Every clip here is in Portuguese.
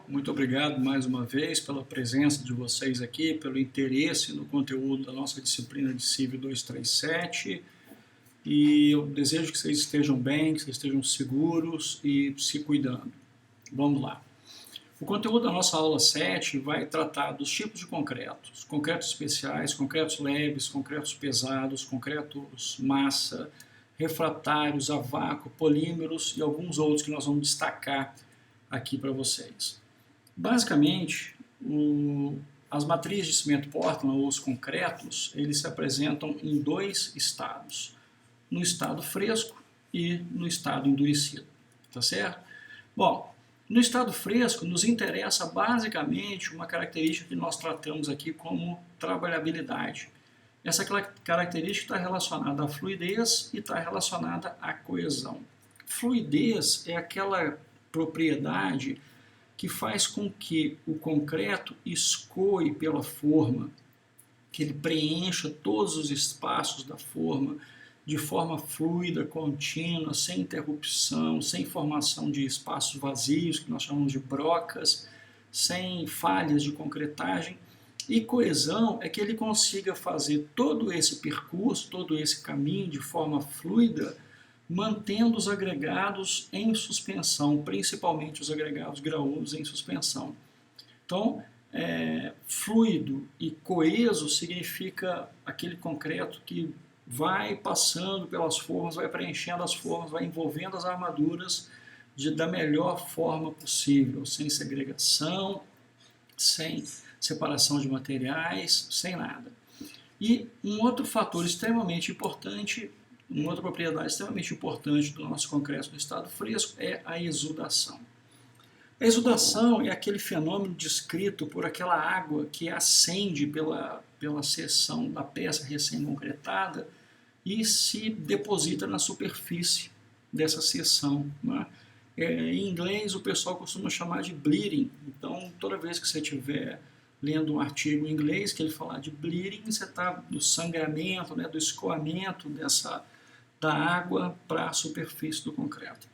Muito obrigado mais uma vez pela presença de vocês aqui, pelo interesse no conteúdo da nossa disciplina de Civil 237. E eu desejo que vocês estejam bem, que vocês estejam seguros e se cuidando. Vamos lá. O conteúdo da nossa aula 7 vai tratar dos tipos de concretos. Concretos especiais, concretos leves, concretos pesados, concretos massa, refratários, a vácuo, polímeros e alguns outros que nós vamos destacar aqui para vocês. Basicamente, as matrizes de cimento Portland, ou os concretos, eles se apresentam em dois estados, no estado fresco e no estado endurecido, tá certo? Bom, no estado fresco nos interessa basicamente uma característica que nós tratamos aqui como trabalhabilidade. Essa característica está relacionada à fluidez e está relacionada à coesão. Fluidez é aquela propriedade que faz com que o concreto escoe pela forma, que ele preencha todos os espaços da forma de forma fluida, contínua, sem interrupção, sem formação de espaços vazios, que nós chamamos de brocas, sem falhas de concretagem. E coesão é que ele consiga fazer todo esse percurso, todo esse caminho de forma fluida, mantendo os agregados em suspensão, principalmente os agregados graúdos em suspensão. Então, fluido e coeso significa aquele concreto que vai passando pelas formas, vai preenchendo as formas, vai envolvendo as armaduras da melhor forma possível, sem segregação, sem separação de materiais, sem nada. E um outro fator extremamente importante, uma outra propriedade extremamente importante do nosso concreto no estado fresco é a exudação. A exudação é aquele fenômeno descrito por aquela água que ascende pela seção da peça recém-concretada e se deposita na superfície dessa seção, né? Em inglês o pessoal costuma chamar de bleeding. Então toda vez que você estiver lendo um artigo em inglês que ele falar de bleeding, você está do sangramento, né, do escoamento da água para a superfície do concreto.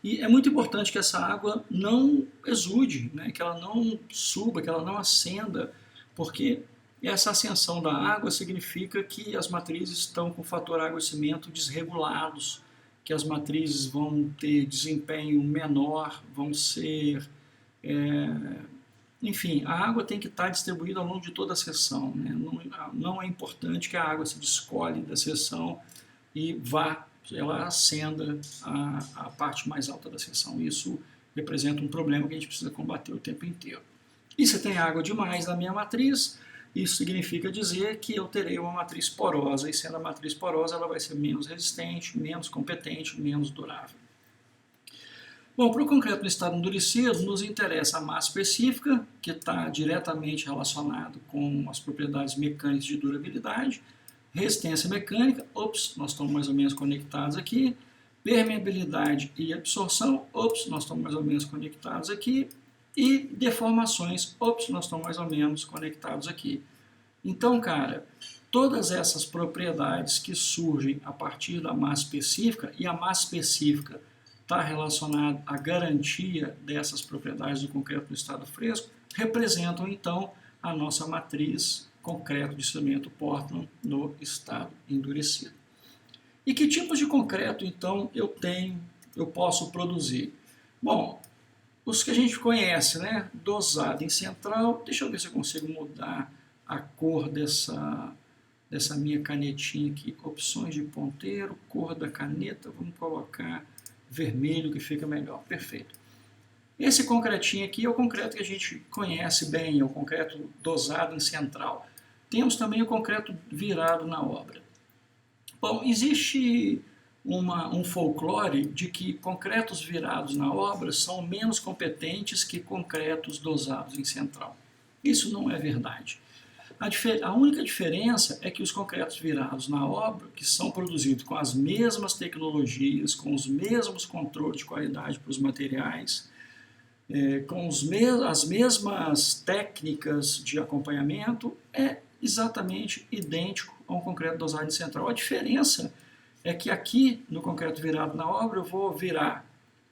E é muito importante que essa água não exude, né, que ela não suba, que ela não ascenda, porque essa ascensão da água significa que as matrizes estão com o fator água e cimento desregulados, que as matrizes vão ter desempenho menor, vão ser... Enfim, a água tem que estar distribuída ao longo de toda a seção, né? Não é importante que a água se descolhe da seção e ela ascenda a parte mais alta da seção. Isso representa um problema que a gente precisa combater o tempo inteiro. E se tem água demais na minha matriz, isso significa dizer que eu terei uma matriz porosa, e sendo a matriz porosa, ela vai ser menos resistente, menos competente, menos durável. Bom, para o concreto no estado endurecido, nos interessa a massa específica, que está diretamente relacionado com as propriedades mecânicas de durabilidade, resistência mecânica, nós estamos mais ou menos conectados aqui, permeabilidade e absorção, nós estamos mais ou menos conectados aqui, e deformações, nós estamos mais ou menos conectados aqui. Então, cara, todas essas propriedades que surgem a partir da massa específica, e a massa específica está relacionada à garantia dessas propriedades do concreto no estado fresco, representam, então, a nossa matriz concreto de cimento Portland no estado endurecido. E que tipos de concreto, então, eu posso produzir? Bom, os que a gente conhece, né? Dosado em central. Deixa eu ver se eu consigo mudar a cor dessa minha canetinha aqui. Opções de ponteiro, cor da caneta, vamos colocar vermelho que fica melhor. Perfeito. Esse concretinho aqui é o concreto que a gente conhece bem, é o concreto dosado em central. Temos também o concreto virado na obra. Bom, existe um folclore de que concretos virados na obra são menos competentes que concretos dosados em central. Isso não é verdade. A única diferença é que os concretos virados na obra, que são produzidos com as mesmas tecnologias, com os mesmos controles de qualidade para os materiais, com as mesmas técnicas de acompanhamento, é exatamente idêntico a um concreto dosado em central. A diferença é que aqui, no concreto virado na obra, eu vou virar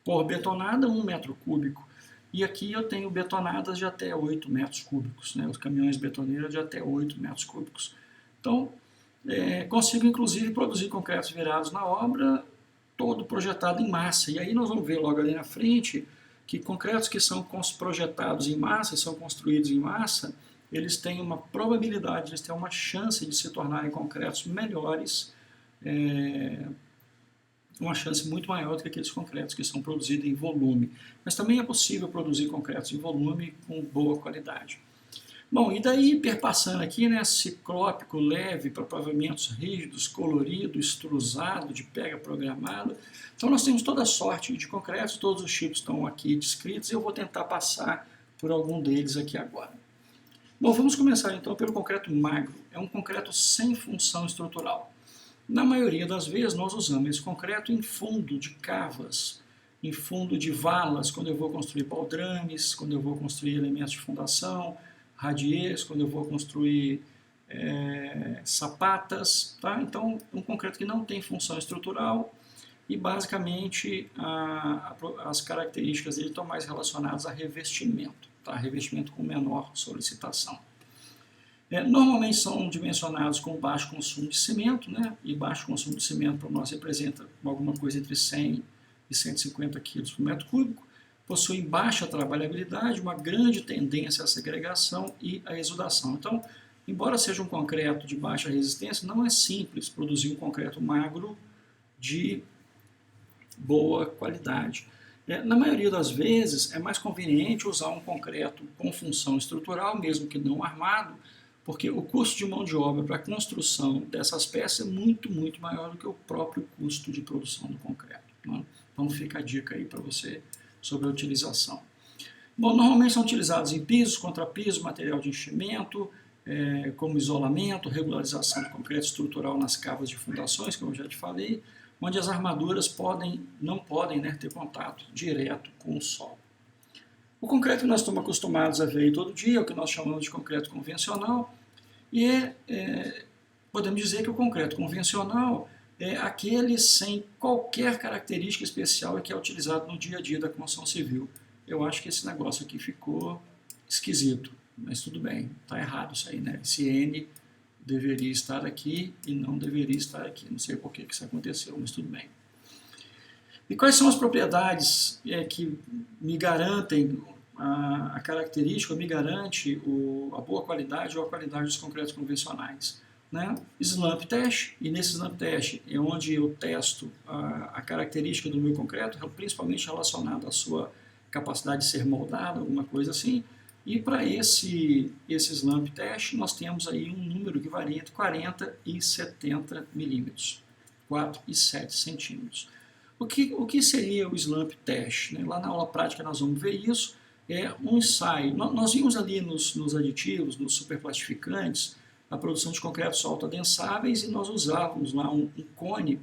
por betonada 1 metro cúbico. E aqui eu tenho betonadas de até 8 metros cúbicos, né? Os caminhões betoneiros de até 8 metros cúbicos. Então, consigo inclusive produzir concretos virados na obra, todo projetado em massa. E aí nós vamos ver logo ali na frente que concretos que são projetados em massa, são construídos em massa, eles têm uma probabilidade, eles têm uma chance de se tornarem concretos melhores, uma chance muito maior do que aqueles concretos que são produzidos em volume. Mas também é possível produzir concretos em volume com boa qualidade. Bom, e daí perpassando aqui, né, ciclópico leve para pavamentos rígidos, colorido, extrusado, de pega programado. Então nós temos toda sorte de concretos, todos os tipos estão aqui descritos e eu vou tentar passar por algum deles aqui agora. Bom, vamos começar então pelo concreto magro. É um concreto sem função estrutural. Na maioria das vezes nós usamos esse concreto em fundo de cavas, em fundo de valas, quando eu vou construir baldrames, quando eu vou construir elementos de fundação, radiers, quando eu vou construir sapatas, tá? Então, um concreto que não tem função estrutural e, basicamente, as características dele estão mais relacionadas a revestimento, tá? Revestimento com menor solicitação. Normalmente são dimensionados com baixo consumo de cimento, né? E baixo consumo de cimento para nós representa alguma coisa entre 100 e 150 kg por metro cúbico. Possuem baixa trabalhabilidade, uma grande tendência à segregação e à exudação. Então, embora seja um concreto de baixa resistência, não é simples produzir um concreto magro de boa qualidade. Na maioria das vezes, é mais conveniente usar um concreto com função estrutural, mesmo que não armado, porque o custo de mão de obra para a construção dessas peças é muito, muito maior do que o próprio custo de produção do concreto, né? Então fica a dica aí para você sobre a utilização. Bom, normalmente são utilizados em pisos, contrapisos, material de enchimento, como isolamento, regularização de concreto estrutural nas cavas de fundações, como eu já te falei, onde as armaduras não podem, né, ter contato direto com o solo. O concreto que nós estamos acostumados a ver aí todo dia é o que nós chamamos de concreto convencional, e podemos dizer que o concreto convencional é aquele sem qualquer característica especial e que é utilizado no dia a dia da construção civil. Eu acho que esse negócio aqui ficou esquisito, mas tudo bem, está errado isso aí, né? Esse N deveria estar aqui e não deveria estar aqui. Não sei por que isso aconteceu, mas tudo bem. E quais são as propriedades que me garantem a característica, me garante a boa qualidade ou a qualidade dos concretos convencionais? Né? Slump test, e nesse slump test é onde eu testo a característica do meu concreto, principalmente relacionado à sua capacidade de ser moldado, alguma coisa assim. E para esse slump test nós temos aí um número que varia entre 40 e 70 milímetros, 4 e 7 centímetros. O que seria o slump test? Né? Lá na aula prática nós vamos ver isso. É um ensaio. Nós vimos ali nos aditivos, nos superplastificantes, a produção de concretos autoadensáveis e nós usávamos lá um cone,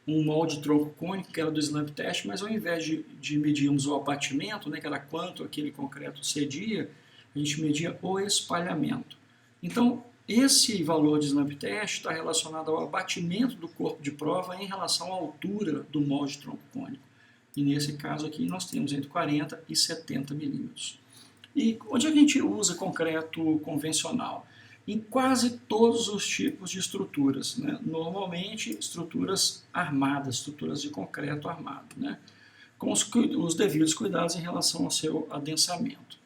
um molde tronco cônico, que era do slump test, mas ao invés de medirmos o abatimento, né, que era quanto aquele concreto cedia, a gente media o espalhamento. Então, esse valor de slump test está relacionado ao abatimento do corpo de prova em relação à altura do molde tronco cônico. E nesse caso aqui nós temos entre 40 e 70 milímetros. E onde a gente usa concreto convencional? Em quase todos os tipos de estruturas, né? Normalmente estruturas armadas, estruturas de concreto armado, né? Com os devidos cuidados em relação ao seu adensamento.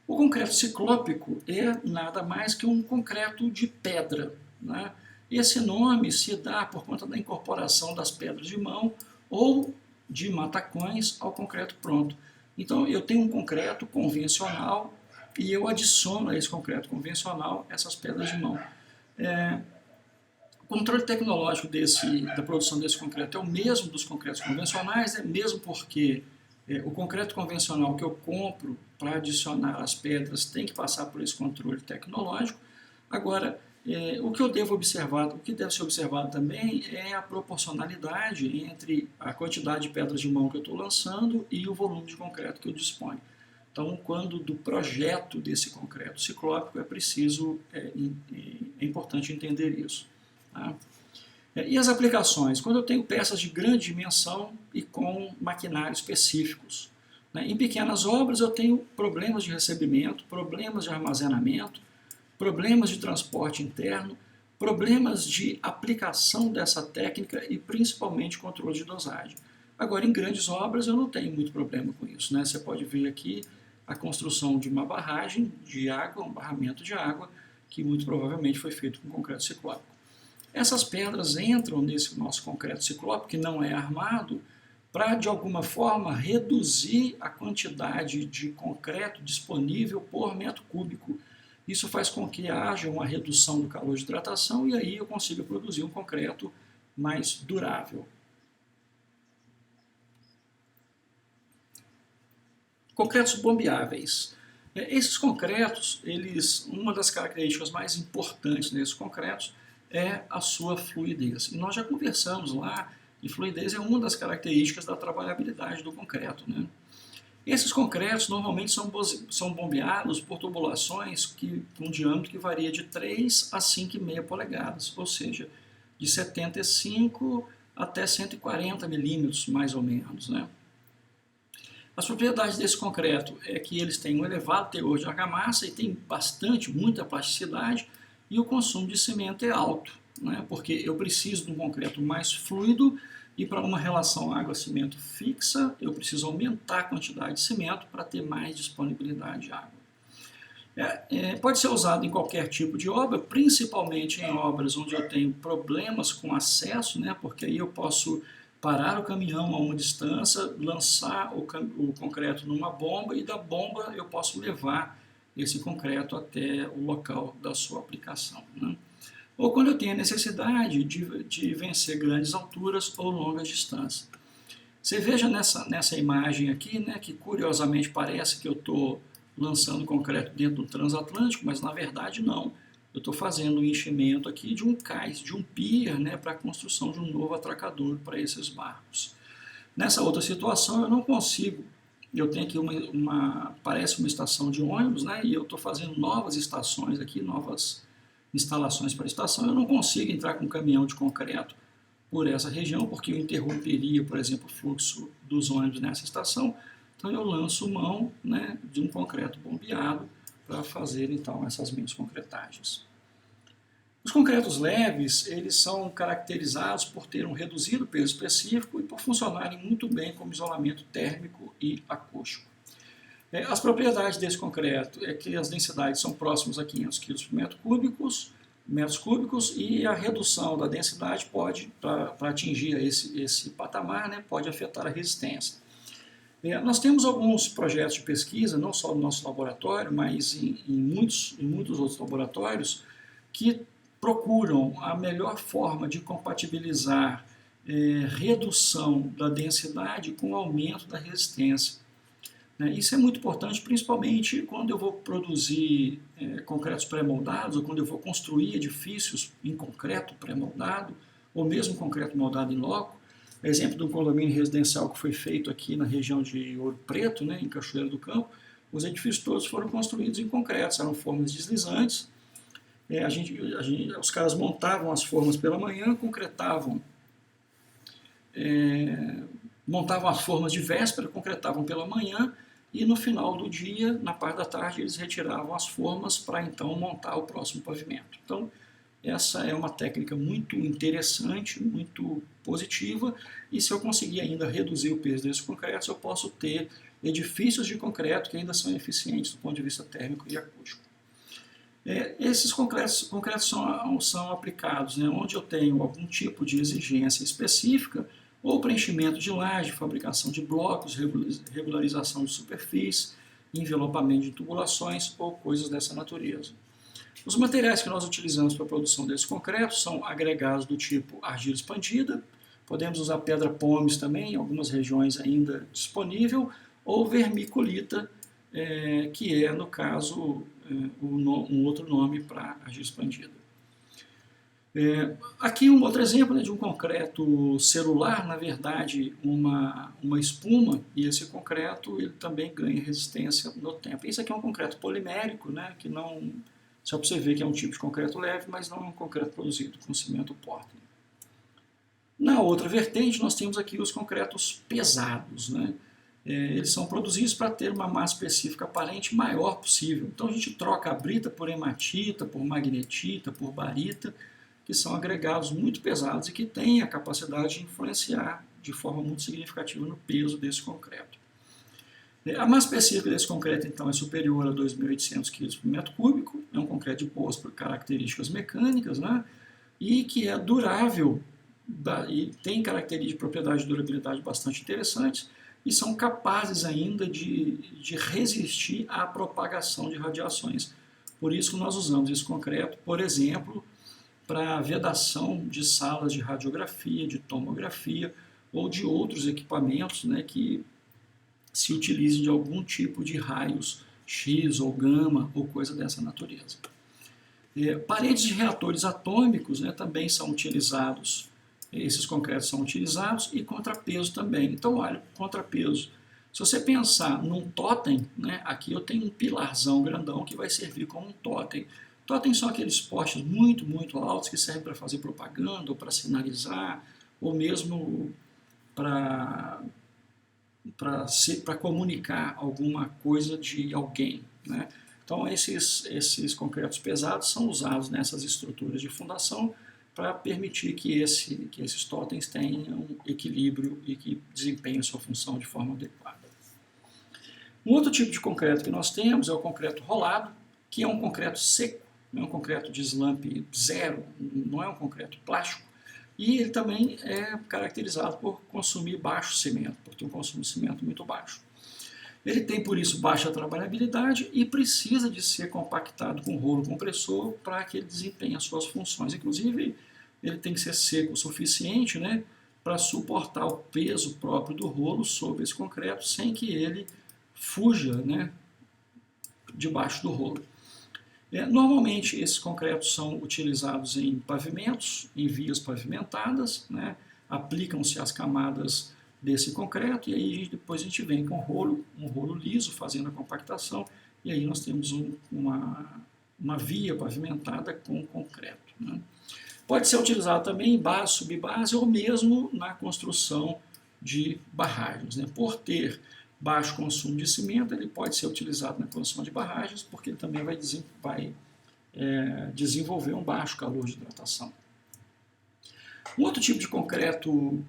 O concreto ciclópico é nada mais que um concreto de pedra, né? Esse nome se dá por conta da incorporação das pedras de mão ou de matacões ao concreto pronto. Então eu tenho um concreto convencional e eu adiciono a esse concreto convencional essas pedras de mão. O controle tecnológico da produção desse concreto é o mesmo dos concretos convencionais, mesmo porque o concreto convencional que eu compro para adicionar as pedras tem que passar por esse controle tecnológico. Agora, o que eu devo observar, o que deve ser observado também é a proporcionalidade entre a quantidade de pedras de mão que eu estou lançando e o volume de concreto que eu disponho. Então, quando do projeto desse concreto ciclópico, é importante entender isso. Tá? E as aplicações? Quando eu tenho peças de grande dimensão e com maquinário específicos. né? Em pequenas obras eu tenho problemas de recebimento, problemas de armazenamento, problemas de transporte interno, problemas de aplicação dessa técnica e principalmente controle de dosagem. Agora, em grandes obras eu não tenho muito problema com isso, né? Você pode ver aqui a construção de uma barragem de água, um barramento de água, que muito provavelmente foi feito com concreto ciclópico. Essas pedras entram nesse nosso concreto ciclópico, que não é armado, para, de alguma forma, reduzir a quantidade de concreto disponível por metro cúbico. Isso faz com que haja uma redução do calor de hidratação e aí eu consiga produzir um concreto mais durável. Concretos bombeáveis. Esses concretos, uma das características mais importantes desses concretos é a sua fluidez. E nós já conversamos lá, e fluidez é uma das características da trabalhabilidade do concreto, né? Esses concretos normalmente são bombeados por tubulações com um diâmetro que varia de 3 a 5,5 polegadas, ou seja, de 75 até 140 milímetros, mais ou menos, né? As propriedades desse concreto é que eles têm um elevado teor de argamassa e tem muita plasticidade, e o consumo de cimento é alto, né? Porque eu preciso de um concreto mais fluido e para uma relação água-cimento fixa, eu preciso aumentar a quantidade de cimento para ter mais disponibilidade de água. Pode ser usado em qualquer tipo de obra, principalmente em obras onde eu tenho problemas com acesso, né? Porque aí eu posso parar o caminhão a uma distância, lançar o concreto numa bomba e da bomba eu posso levar esse concreto até o local da sua aplicação, né? Ou quando eu tenho a necessidade de vencer grandes alturas ou longas distâncias. Você veja nessa imagem aqui, né, que curiosamente parece que eu estou lançando concreto dentro do transatlântico, mas na verdade não. Eu estou fazendo um enchimento aqui de um cais, de um pier, né, para a construção de um novo atracador para esses barcos. Nessa outra situação eu não consigo. Eu tenho aqui parece uma estação de ônibus, né, e eu estou fazendo novas estações aqui, novas instalações para a estação. Eu não consigo entrar com um caminhão de concreto por essa região, porque eu interromperia, por exemplo, o fluxo dos ônibus nessa estação. Então eu lanço mão, né, de um concreto bombeado para fazer então essas minhas concretagens. Os concretos leves, eles são caracterizados por ter um reduzido peso específico e por funcionarem muito bem como isolamento térmico e acústico. As propriedades desse concreto é que as densidades são próximas a 500 kg por metros cúbicos e a redução da densidade pode, para atingir esse patamar, né, pode afetar a resistência. Nós temos alguns projetos de pesquisa, não só no nosso laboratório, mas em muitos outros laboratórios, que procuram a melhor forma de compatibilizar redução da densidade com o aumento da resistência. Isso é muito importante, principalmente quando eu vou produzir concretos pré-moldados, ou quando eu vou construir edifícios em concreto pré-moldado, ou mesmo concreto moldado em loco. Exemplo de um condomínio residencial que foi feito aqui na região de Ouro Preto, né, em Cachoeira do Campo, os edifícios todos foram construídos em concreto, eram formas deslizantes. Os caras montavam as formas pela manhã, concretavam, montavam as formas de véspera, concretavam pela manhã, e no final do dia, na parte da tarde, eles retiravam as formas para então montar o próximo pavimento. Então, essa é uma técnica muito interessante, muito positiva, e se eu conseguir ainda reduzir o peso desses concretos, eu posso ter edifícios de concreto que ainda são eficientes do ponto de vista térmico e acústico. Esses concretos são aplicados, né, onde eu tenho algum tipo de exigência específica, ou preenchimento de laje, fabricação de blocos, regularização de superfície, envelopamento de tubulações ou coisas dessa natureza. Os materiais que nós utilizamos para a produção desses concretos são agregados do tipo argila expandida, podemos usar pedra pómez também, em algumas regiões ainda disponível, ou vermiculita, que é, no caso, um outro nome para argila expandida. Aqui um outro exemplo, né, de um concreto celular, na verdade uma espuma, e esse concreto ele também ganha resistência no tempo. Esse aqui é um concreto polimérico, né, que não, só para você ver que é um tipo de concreto leve, mas não é um concreto produzido com cimento Portland. Na outra vertente nós temos aqui os concretos pesados, né. eles são produzidos para ter uma massa específica aparente maior possível. Então a gente troca a brita por hematita, por magnetita, por barita, que são agregados muito pesados e que têm a capacidade de influenciar de forma muito significativa no peso desse concreto. A massa específica desse concreto, então, é superior a 2.800 kg por metro cúbico, é um concreto de boas características mecânicas, né? E que é durável e tem características de propriedade de durabilidade bastante interessantes e são capazes ainda de resistir à propagação de radiações. Por isso que nós usamos esse concreto, por exemplo, para vedação de salas de radiografia, de tomografia ou de outros equipamentos, né, que se utilizem de algum tipo de raios X ou gama ou coisa dessa natureza. Paredes de reatores atômicos, né, também são utilizados, esses concretos são utilizados, e contrapeso também. Então, olha, contrapeso. Se você pensar num totem, né, aqui eu tenho um pilarzão grandão que vai servir como um totem. Totem são aqueles postes muito, muito altos que servem para fazer propaganda, ou para sinalizar, ou mesmo para comunicar alguma coisa de alguém, né? Então esses concretos pesados são usados nessas estruturas de fundação para permitir que esses totens tenham equilíbrio e que desempenhem sua função de forma adequada. Um outro tipo de concreto que nós temos é o concreto rolado, que é um concreto seco, é um concreto de slump zero, não é um concreto plástico, e ele também é caracterizado por consumir baixo cimento, por ter um consumo de cimento muito baixo. Ele tem, por isso, baixa trabalhabilidade e precisa de ser compactado com rolo compressor para que ele desempenhe as suas funções. Inclusive, ele tem que ser seco o suficiente, né, para suportar o peso próprio do rolo sobre esse concreto sem que ele fuja, né, debaixo do rolo. Normalmente, esses concretos são utilizados em pavimentos, em vias pavimentadas, né? Aplicam-se as camadas desse concreto e aí depois a gente vem com um rolo liso fazendo a compactação e aí nós temos uma via pavimentada com concreto, né? Pode ser utilizado também em base, subbase ou mesmo na construção de barragens, né? Por ter baixo consumo de cimento, ele pode ser utilizado na construção de barragens, porque ele também vai desenvolver um baixo calor de hidratação. Um outro tipo de concreto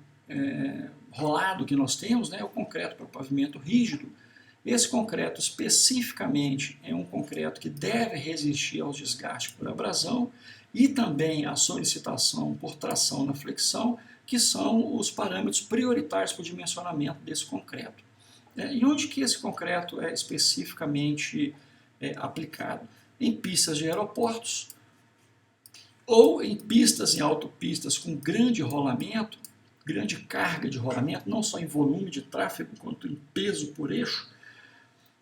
rolado que nós temos, né, é o concreto para pavimento rígido. Esse concreto especificamente é um concreto que deve resistir aos desgastes por abrasão e também à solicitação por tração na flexão, que são os parâmetros prioritários para o dimensionamento desse concreto. E onde que esse concreto é especificamente aplicado? Em pistas de aeroportos ou em pistas e autopistas com grande rolamento, grande carga de rolamento, não só em volume de tráfego, quanto em peso por eixo,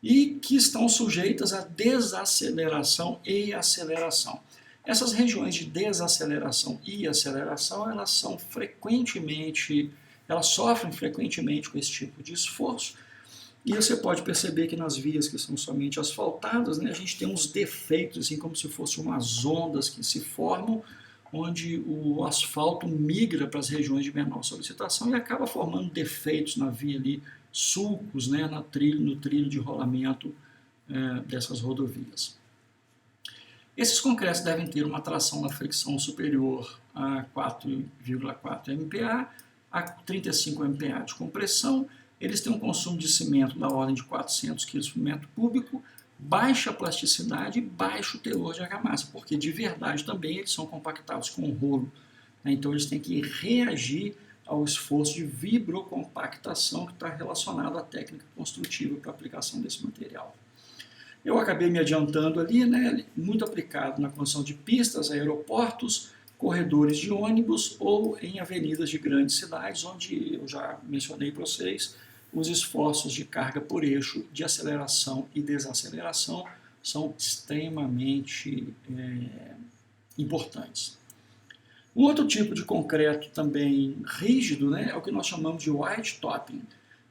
e que estão sujeitas a desaceleração e aceleração. Essas regiões de desaceleração e aceleração, elas sofrem frequentemente com esse tipo de esforço. E você pode perceber que nas vias que são somente asfaltadas, né, a gente tem uns defeitos, assim como se fossem umas ondas que se formam, onde o asfalto migra para as regiões de menor solicitação e acaba formando defeitos na via ali, sulcos, né, no trilho de rolamento dessas rodovias. Esses concretos devem ter uma tração na fricção superior a 4,4 MPa, a 35 MPa de compressão. Eles têm um consumo de cimento da ordem de 400 kg por metro cúbico, baixa plasticidade e baixo teor de argamassa, porque de verdade também eles são compactados com rolo. Então eles têm que reagir ao esforço de vibrocompactação que está relacionado à técnica construtiva para a aplicação desse material. Eu acabei me adiantando ali, né, muito aplicado na construção de pistas, aeroportos, corredores de ônibus ou em avenidas de grandes cidades, onde eu já mencionei para vocês, os esforços de carga por eixo de aceleração e desaceleração são extremamente importantes. Um outro tipo de concreto também rígido, né, é o que nós chamamos de white topping.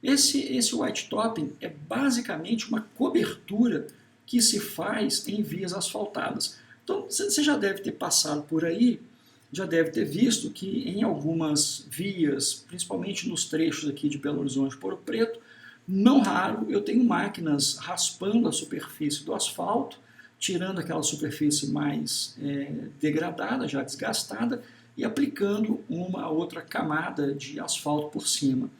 Esse white topping é basicamente uma cobertura que se faz em vias asfaltadas. Então, você já deve ter passado por aí, já deve ter visto que em algumas vias, principalmente nos trechos aqui de Belo Horizonte e Ouro Preto, Não raro, eu tenho máquinas raspando a superfície do asfalto, tirando aquela superfície mais degradada, já desgastada, e aplicando uma outra camada de asfalto por cima.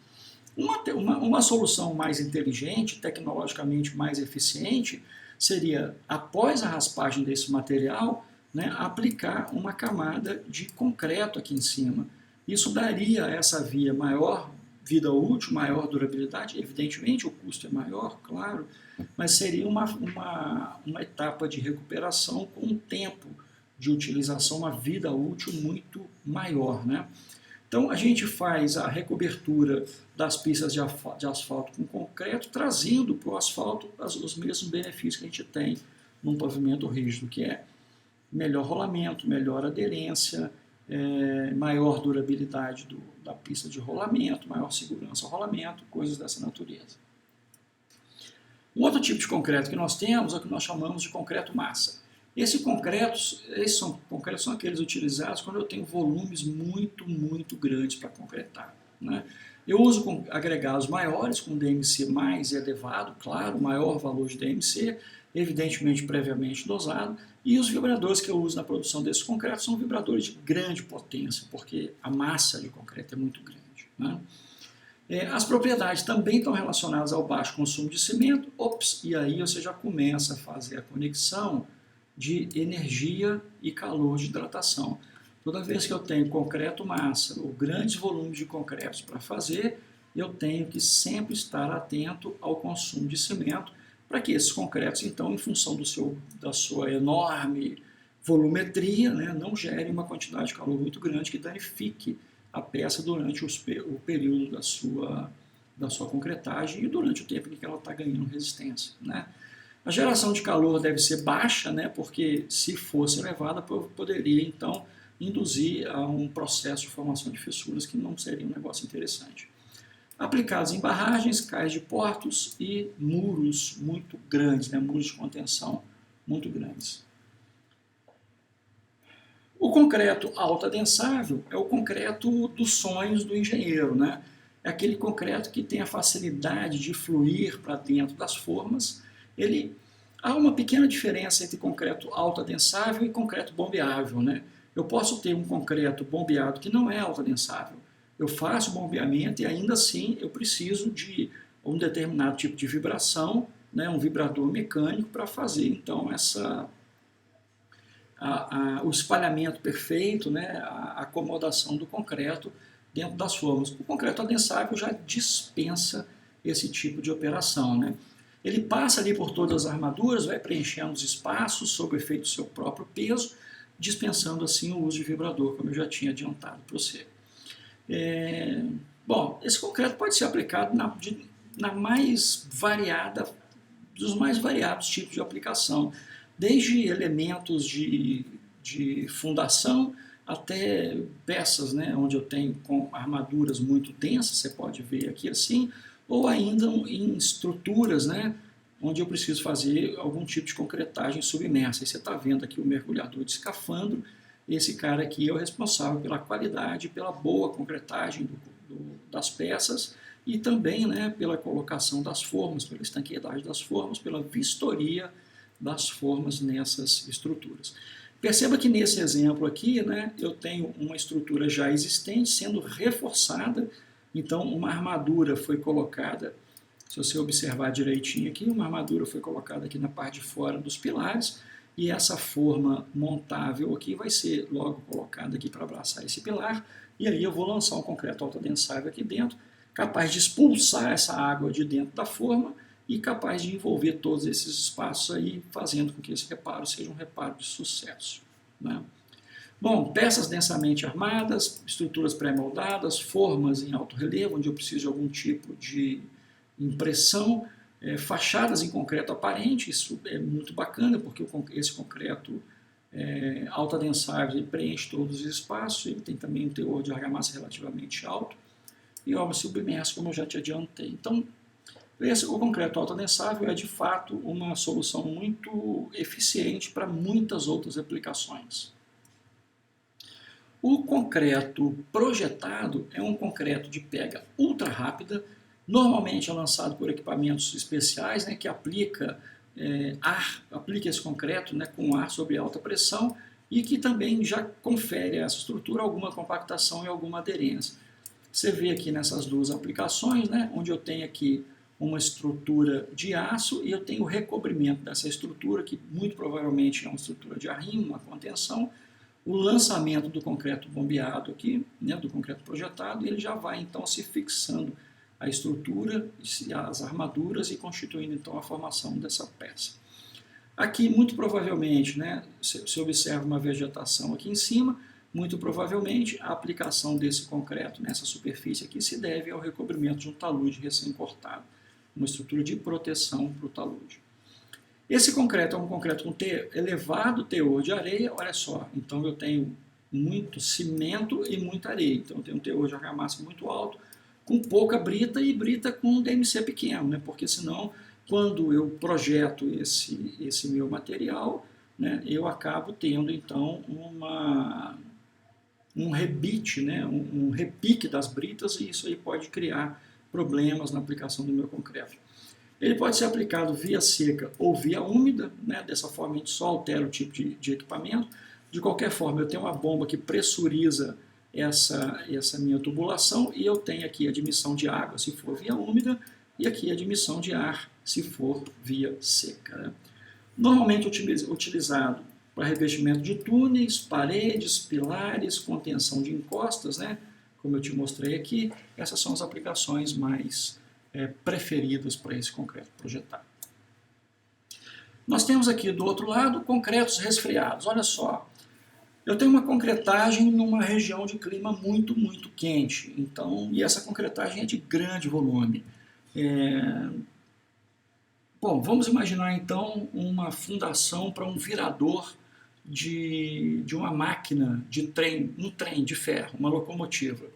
Uma solução mais inteligente, tecnologicamente mais eficiente, seria, após a raspagem desse material, né, aplicar uma camada de concreto aqui em cima. Isso daria a essa via maior vida útil, maior durabilidade, evidentemente o custo é maior, claro, mas seria uma etapa de recuperação com um tempo de utilização, uma vida útil muito maior, né? Então a gente faz a recobertura das pistas de asfalto com concreto, trazendo para o asfalto os mesmos benefícios que a gente tem num pavimento rígido, que é melhor rolamento, melhor aderência, maior durabilidade da pista de rolamento, maior segurança ao rolamento, coisas dessa natureza. Um outro tipo de concreto que nós temos é o que nós chamamos de concreto massa. Esses concretos são aqueles utilizados quando eu tenho volumes muito grandes para concretar, né? Eu uso agregados maiores, com DMC mais elevado, claro, maior valor de DMC, evidentemente previamente dosado, e os vibradores que eu uso na produção desses concretos são vibradores de grande potência, porque a massa de concreto é muito grande, né? As propriedades também estão relacionadas ao baixo consumo de cimento, e aí você já começa a fazer a conexão de energia e calor de hidratação. Toda vez que eu tenho concreto massa ou grandes volumes de concretos para fazer, eu tenho que sempre estar atento ao consumo de cimento, para que esses concretos, então, em função da sua enorme volumetria, né, não gerem uma quantidade de calor muito grande que danifique a peça durante o período da sua concretagem e durante o tempo em que ela está ganhando resistência, né? A geração de calor deve ser baixa, né, porque se fosse elevada, poderia então induzir a um processo de formação de fissuras que não seria um negócio interessante. Aplicados em barragens, cais de portos e muros muito grandes, né, muros de contenção muito grandes. O concreto alto-adensável é o concreto dos sonhos do engenheiro, né? É aquele concreto que tem a facilidade de fluir para dentro das formas. Há uma pequena diferença entre concreto alto-adensável e concreto bombeável, né? Eu posso ter um concreto bombeado que não é alto-adensável. Eu faço o bombeamento e ainda assim eu preciso de um determinado tipo de vibração, né, um vibrador mecânico para fazer então o espalhamento perfeito, né, a acomodação do concreto dentro das formas. O concreto adensável já dispensa esse tipo de operação, né? Ele passa ali por todas as armaduras, vai preenchendo os espaços sob o efeito do seu próprio peso, dispensando assim o uso de vibrador, como eu já tinha adiantado para você. Bom, esse concreto pode ser aplicado dos mais variados tipos de aplicação, desde elementos de fundação até peças, né, onde eu tenho com armaduras muito densas, você pode ver aqui assim, ou ainda em estruturas, né, onde eu preciso fazer algum tipo de concretagem submersa. E você está vendo aqui o mergulhador de escafandro. Esse cara aqui é o responsável pela qualidade, pela boa concretagem das peças e também, né, pela colocação das formas, pela estanqueidade das formas, pela vistoria das formas nessas estruturas. Perceba que nesse exemplo aqui, né, eu tenho uma estrutura já existente sendo reforçada, então uma armadura foi colocada, se você observar direitinho aqui, uma armadura foi colocada aqui na parte de fora dos pilares, e essa forma montável aqui vai ser logo colocada aqui para abraçar esse pilar, e aí eu vou lançar um concreto alto-adensável aqui dentro, capaz de expulsar essa água de dentro da forma e capaz de envolver todos esses espaços aí, fazendo com que esse reparo seja um reparo de sucesso, né? Bom, peças densamente armadas, estruturas pré-moldadas, formas em alto relevo, onde eu preciso de algum tipo de impressão, fachadas em concreto aparente, isso é muito bacana, porque esse concreto alto-adensável preenche todos os espaços, ele tem também um teor de argamassa relativamente alto, e obra submersa, como eu já te adiantei. Então, o concreto alto-adensável é de fato uma solução muito eficiente para muitas outras aplicações. O concreto projetado é um concreto de pega ultra rápida, Normalmente é lançado por equipamentos especiais, né, que aplica aplica esse concreto, né, com ar sob alta pressão e que também já confere a essa estrutura alguma compactação e alguma aderência. Você vê aqui nessas duas aplicações, né, onde eu tenho aqui uma estrutura de aço e eu tenho o recobrimento dessa estrutura, que muito provavelmente é uma estrutura de arrimo, uma contenção, o lançamento do concreto bombeado aqui, né, do concreto projetado, ele já vai então se fixando a estrutura, as armaduras e constituindo então a formação dessa peça. Aqui, muito provavelmente, né, se observa uma vegetação aqui em cima, muito provavelmente a aplicação desse concreto nessa superfície aqui se deve ao recobrimento de um talude recém-cortado, uma estrutura de proteção para o talude. Esse concreto é um concreto com elevado teor de areia, olha só, então eu tenho muito cimento e muita areia, então eu tenho um teor de argamassa muito alto, com pouca brita e brita com DMC pequeno, né? Porque senão, quando eu projeto esse meu material, né, eu acabo tendo então um rebite, né, um repique das britas, e isso aí pode criar problemas na aplicação do meu concreto. Ele pode ser aplicado via seca ou via úmida, né? Dessa forma a gente só altera o tipo de equipamento. De qualquer forma, eu tenho uma bomba que pressuriza essa minha tubulação e eu tenho aqui a admissão de água se for via úmida e aqui a admissão de ar se for via seca. Né? Normalmente utilizado para revestimento de túneis, paredes, pilares, contenção de encostas, né? Como eu te mostrei aqui, essas são as aplicações mais preferidas para esse concreto projetado. Nós temos aqui do outro lado concretos resfriados. Olha só, eu tenho uma concretagem numa região de clima muito, muito quente. Então, e essa concretagem é de grande volume. Bom, vamos imaginar então uma fundação para um virador de uma máquina de trem, um trem de ferro, uma locomotiva.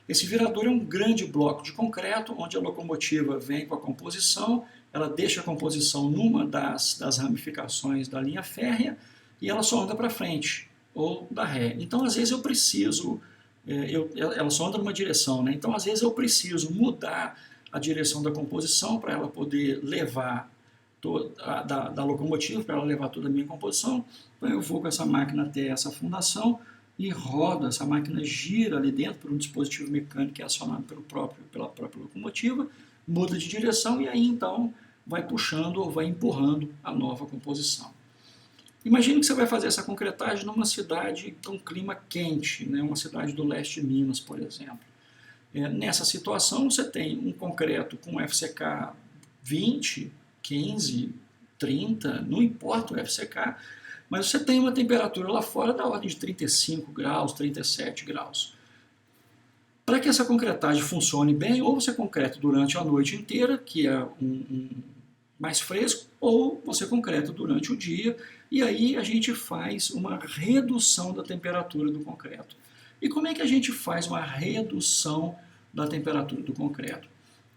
Esse virador é um grande bloco de concreto, onde a locomotiva vem com a composição, ela deixa a composição numa das ramificações da linha férrea e ela só anda para frente, ou da ré. Então, às vezes eu preciso, ela só anda numa direção, né? Então, às vezes eu preciso mudar a direção da composição para ela poder levar da locomotiva, para ela levar toda a minha composição. Então, eu vou com essa máquina até essa fundação, e roda, essa máquina gira ali dentro por um dispositivo mecânico que é acionado pela própria locomotiva, muda de direção e aí então vai puxando ou vai empurrando a nova composição. Imagine que você vai fazer essa concretagem numa cidade com clima quente, né, uma cidade do leste de Minas, por exemplo. Nessa situação você tem um concreto com FCK 20, 15, 30, não importa o FCK, mas você tem uma temperatura lá fora da ordem de 35 graus, 37 graus. Para que essa concretagem funcione bem, ou você concreta durante a noite inteira, que é mais fresco, ou você concreta durante o dia, e aí a gente faz uma redução da temperatura do concreto. E como é que a gente faz uma redução da temperatura do concreto?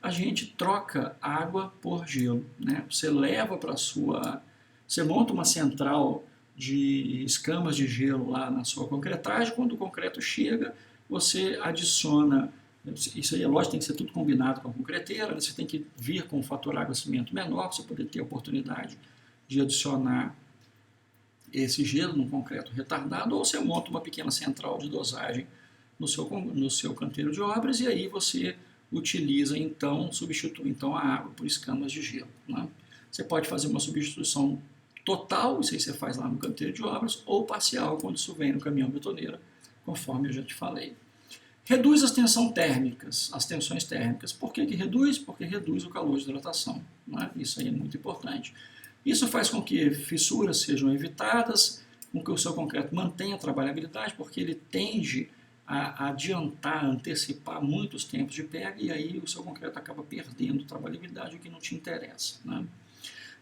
A gente troca água por gelo, né? Você leva para você monta uma central de escamas de gelo lá na sua concretagem, quando o concreto chega, você adiciona, isso aí é lógico, tem que ser tudo combinado com a concreteira, você tem que vir com um fator água-cimento menor, para você poder ter a oportunidade de adicionar esse gelo no concreto retardado, ou você monta uma pequena central de dosagem no seu canteiro de obras, e aí você utiliza então, substitui então a água por escamas de gelo. Né? Você pode fazer uma substituição total, isso aí você faz lá no canteiro de obras, ou parcial, quando isso vem no caminhão betoneira, conforme eu já te falei. Reduz as tensões térmicas. Por que reduz? Porque reduz o calor de hidratação. Né? Isso aí é muito importante. Isso faz com que fissuras sejam evitadas, com que o seu concreto mantenha a trabalhabilidade, porque ele tende a adiantar, antecipar muitos tempos de pega, e aí o seu concreto acaba perdendo trabalhabilidade, o que não te interessa. Né?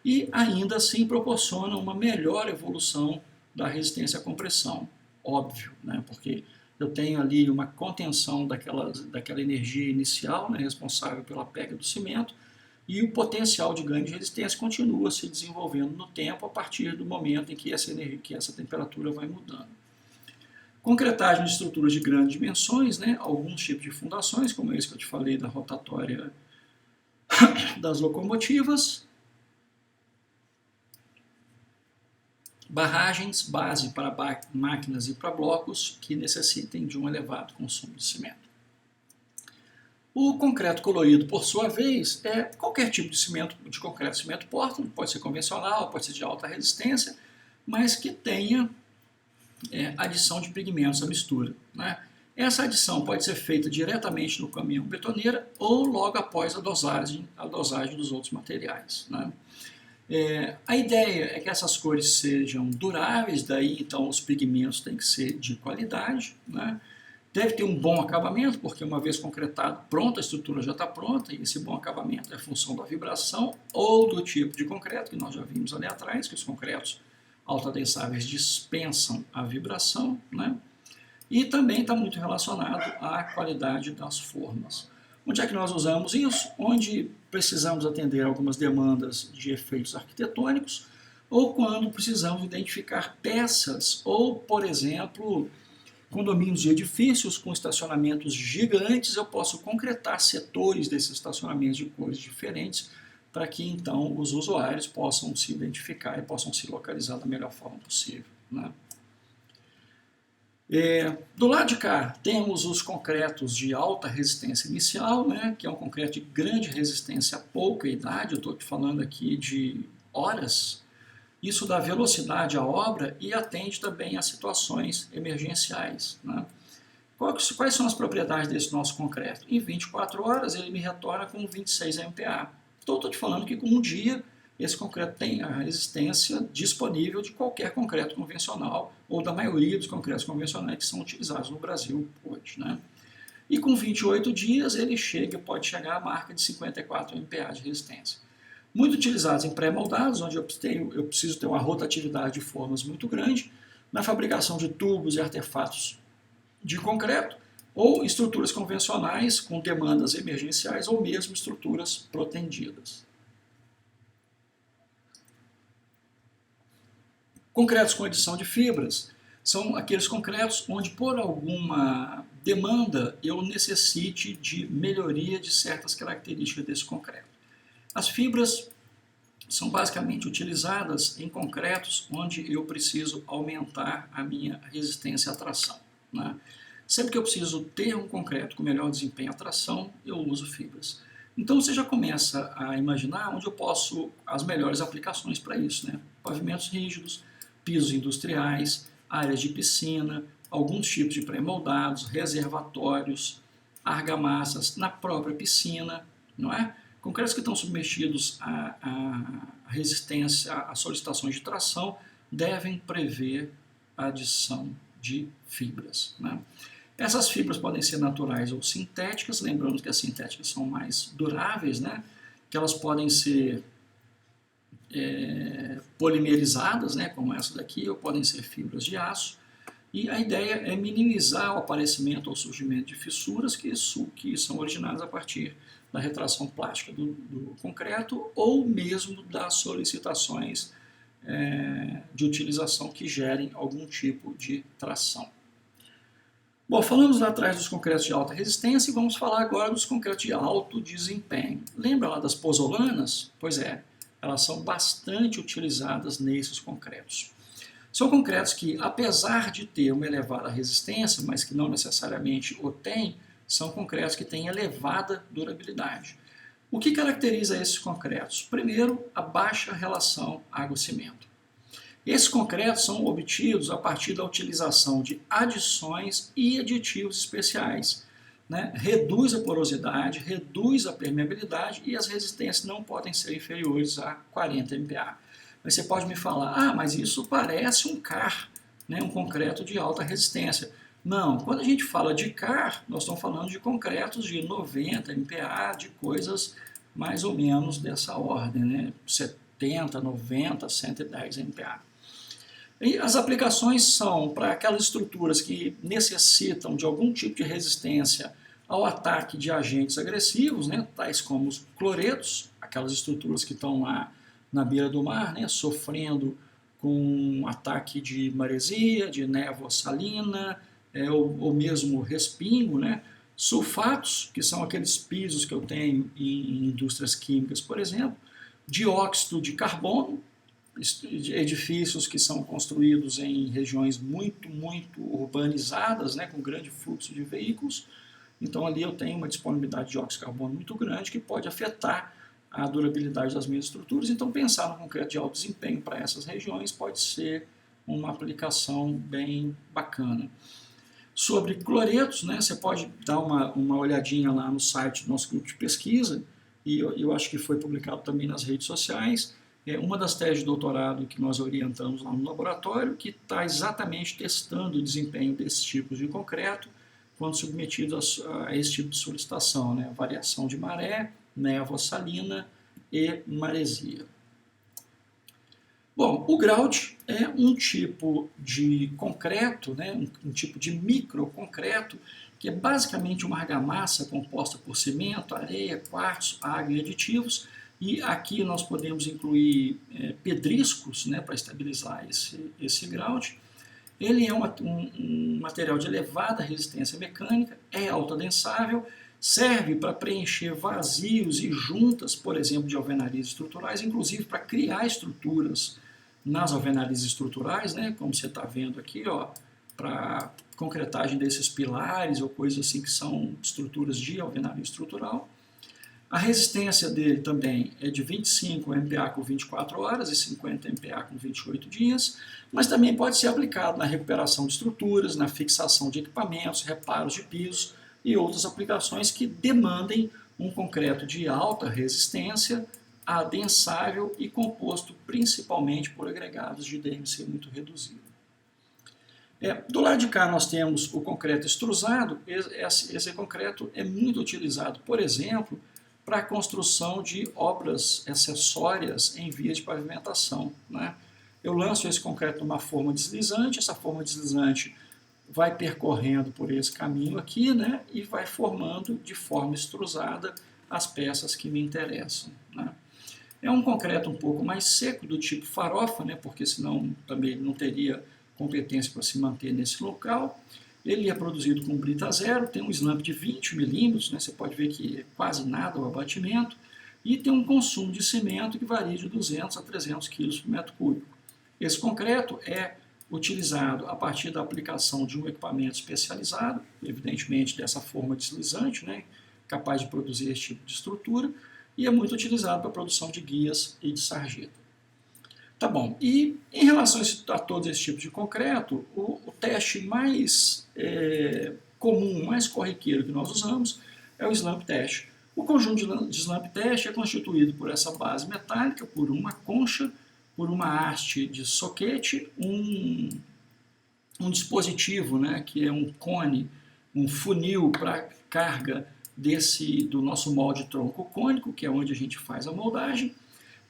E ainda assim proporciona uma melhor evolução da resistência à compressão, óbvio, né? Porque eu tenho ali uma contenção daquela energia inicial, né, responsável pela pega do cimento, e o potencial de ganho de resistência continua se desenvolvendo no tempo a partir do momento em que essa temperatura vai mudando. Concretagem de estruturas de grandes dimensões, né, alguns tipos de fundações, como esse que eu te falei da rotatória das locomotivas, barragens base para máquinas e para blocos que necessitem de um elevado consumo de cimento. O concreto colorido, por sua vez, é qualquer tipo de cimento, de concreto cimento Portland, pode ser convencional, pode ser de alta resistência, mas que tenha adição de pigmentos à mistura, né? Essa adição pode ser feita diretamente no caminhão betoneira ou logo após a dosagem dos outros materiais, né? A ideia é que essas cores sejam duráveis, daí então os pigmentos têm que ser de qualidade, né? Deve ter um bom acabamento, porque uma vez concretado, pronto, a estrutura já está pronta, e esse bom acabamento é função da vibração ou do tipo de concreto, que nós já vimos ali atrás, que os concretos autoadensáveis dispensam a vibração, né? E também está muito relacionado à qualidade das formas. Onde é que nós usamos isso? Onde precisamos atender algumas demandas de efeitos arquitetônicos, ou quando precisamos identificar peças, ou, por exemplo, condomínios de edifícios com estacionamentos gigantes, eu posso concretar setores desses estacionamentos de cores diferentes, para que então os usuários possam se identificar e possam se localizar da melhor forma possível, né? Do lado de cá temos os concretos de alta resistência inicial, né, que é um concreto de grande resistência a pouca idade, eu estou falando aqui de horas. Isso dá velocidade à obra e atende também a situações emergenciais, né? Quais são as propriedades desse nosso concreto? Em 24 horas ele me retorna com 26 MPa. Então estou te falando que com um dia esse concreto tem a resistência disponível de qualquer concreto convencional ou da maioria dos concretos convencionais que são utilizados no Brasil hoje, né? E com 28 dias ele pode chegar à marca de 54 MPa de resistência. Muito utilizados em pré-moldados, onde eu preciso ter uma rotatividade de formas muito grande, na fabricação de tubos e artefatos de concreto, ou estruturas convencionais com demandas emergenciais, ou mesmo estruturas protendidas. Concretos com adição de fibras são aqueles concretos onde, por alguma demanda, eu necessite de melhoria de certas características desse concreto. As fibras são basicamente utilizadas em concretos onde eu preciso aumentar a minha resistência à tração, né? Sempre que eu preciso ter um concreto com melhor desempenho à tração, eu uso fibras. Então você já começa a imaginar onde eu posso, as melhores aplicações para isso, né? Pavimentos rígidos, pisos industriais, áreas de piscina, alguns tipos de pré-moldados, reservatórios, argamassas na própria piscina, não é? Concretos que estão submetidos à resistência, a solicitações de tração, devem prever a adição de fibras, né? Essas fibras podem ser naturais ou sintéticas, lembrando que as sintéticas são mais duráveis, né? Que elas podem ser polimerizadas, né? Como essa daqui, ou podem ser fibras de aço. E a ideia é minimizar o aparecimento ou surgimento de fissuras que são originadas a partir da retração plástica do concreto ou mesmo das solicitações de utilização que gerem algum tipo de tração. Bom, falamos lá atrás dos concretos de alta resistência e vamos falar agora dos concretos de alto desempenho. Lembra lá das pozzolanas? Pois é, elas são bastante utilizadas nesses concretos. São concretos que, apesar de ter uma elevada resistência, mas que não necessariamente o têm, são concretos que têm elevada durabilidade. O que caracteriza esses concretos? Primeiro, a baixa relação água-cimento. Esses concretos são obtidos a partir da utilização de adições e aditivos especiais, né? Reduz a porosidade, reduz a permeabilidade e as resistências não podem ser inferiores a 40 MPa. Mas você pode me falar, mas isso parece um CAR, né? Um concreto de alta resistência. Não, quando a gente fala de CAR, nós estamos falando de concretos de 90 MPa, de coisas mais ou menos dessa ordem, né? 70, 90, 110 MPa. E as aplicações são para aquelas estruturas que necessitam de algum tipo de resistência ao ataque de agentes agressivos, né, tais como os cloretos, aquelas estruturas que estão lá na beira do mar, né, sofrendo com ataque de maresia, de névoa salina, ou mesmo respingo, né, Sulfatos, que são aqueles pisos que eu tenho em indústrias químicas, por exemplo, dióxido de carbono, edifícios que são construídos em regiões muito urbanizadas, né, com grande fluxo de veículos. Então ali eu tenho uma disponibilidade de dióxido de carbono muito grande que pode afetar a durabilidade das minhas estruturas. Então pensar no concreto de alto desempenho para essas regiões pode ser uma aplicação bem bacana. Sobre cloretos, né, você pode dar uma olhadinha lá no site do nosso grupo de pesquisa, e eu acho que foi publicado também nas redes sociais, uma das teses de doutorado que nós orientamos lá no laboratório, que está exatamente testando o desempenho desses tipos de concreto quando submetidos a esse tipo de solicitação, né, variação de maré, névoa salina e maresia. Bom, o grout é um tipo de concreto, né, um tipo de microconcreto, que é basicamente uma argamassa composta por cimento, areia, quartzo, água e aditivos, e aqui nós podemos incluir pedriscos, né, para estabilizar esse grout. Ele é um material de elevada resistência mecânica, é autoadensável, serve para preencher vazios e juntas, por exemplo, de alvenarias estruturais, inclusive para criar estruturas nas alvenarias estruturais, né, como você está vendo aqui, para concretagem desses pilares ou coisas assim que são estruturas de alvenaria estrutural. A resistência dele também é de 25 MPa com 24 horas e 50 MPa com 28 dias, mas também pode ser aplicado na recuperação de estruturas, na fixação de equipamentos, reparos de pisos e outras aplicações que demandem um concreto de alta resistência, adensável e composto principalmente por agregados de DMC muito reduzido. Do lado de cá nós temos o concreto extrusado. Esse concreto é muito utilizado, por exemplo, para a construção de obras acessórias em vias de pavimentação, né? Eu lanço esse concreto numa forma deslizante, essa forma deslizante vai percorrendo por esse caminho aqui, né, e vai formando de forma extrusada as peças que me interessam, né? É um concreto um pouco mais seco, do tipo farofa, né, porque senão também não teria competência para se manter nesse local. Ele é produzido com brita zero, tem um slump de 20 milímetros, né, você pode ver que é quase nada o abatimento, e tem um consumo de cimento que varia de 200 a 300 kg por metro cúbico. Esse concreto é utilizado a partir da aplicação de um equipamento especializado, evidentemente dessa forma deslizante, né, capaz de produzir esse tipo de estrutura, e é muito utilizado para a produção de guias e de sarjeta. Tá bom, e em relação a todos esses tipos de concreto, o teste mais comum, mais corriqueiro que nós usamos é o slump test. O conjunto de slump test é constituído por essa base metálica, por uma concha, por uma haste de soquete, um dispositivo, né, que é um cone, um funil para carga do nosso molde tronco cônico, que é onde a gente faz a moldagem,